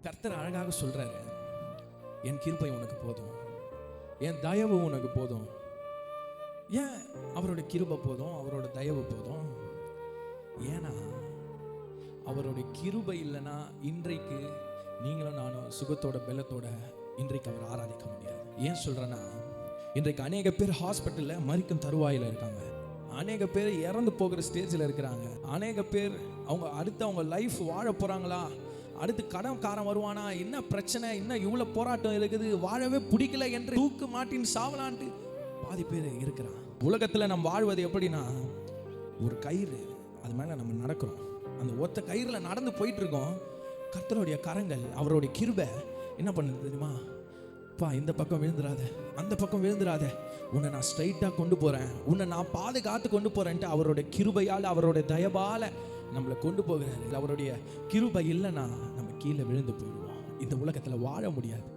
கர்த்தர் அழகாக சொல்றாரு, என் கிருபை உனக்கு போதும், என் தயவு உனக்கு போதும். ஏன் அவருடைய கிருபை போதும், அவரோட தயவு போதும்? ஏன்னா அவருடைய கிருபை இல்லைன்னா இன்றைக்கு நீங்களும் நானும் சுகத்தோட பெலத்தோட இன்றைக்கு அவர் ஆராதிக்க முடியாது. ஏன் சொல்றேன்னா, இன்றைக்கு அநேக பேர் ஹாஸ்பிட்டலில் மரிக்கும் தருவாயில் இருக்காங்க, அநேக பேர் இறந்து போகிற ஸ்டேஜில் இருக்கிறாங்க, அநேக பேர் அவங்க அடுத்து அவங்க லைஃப் வாழ போகிறாங்களா, அடுத்து கடன்காரன் வருவானா, என்ன பிரச்சனை, இன்னும் இவ்வளோ போராட்டம் இருக்குது, வாழவே பிடிக்கல என்று தூக்கு மாட்டின் சாவலான்ட்டு பாதி பேர் இருக்கிறான். உலகத்தில் நம்ம வாழ்வது எப்படின்னா, ஒரு கயிறு, அது மேலே நம்ம நடக்கிறோம், அந்த ஒத்த கயிறில் நடந்து போயிட்டு இருக்கோம். கர்த்தருடைய கரங்கள், அவருடைய கிருபை என்ன பண்ணுது தெரியுமா? பா, இந்த பக்கம் விழுந்துடாத, அந்த பக்கம் விழுந்துடாத, உன்னை நான் ஸ்ட்ரைட்டாக கொண்டு போகிறேன், உன்னை நான் பாதுகாத்து கொண்டு போகிறேன்ட்டு அவருடைய கிருபையால், அவருடைய தயவால் நம்மளை கொண்டு போகிறாரு. அவருடைய கிருபை இல்லைன்னா நம்ம கீழே விழுந்து போயிடுவோம், இந்த உலகத்தில் வாழ முடியாது.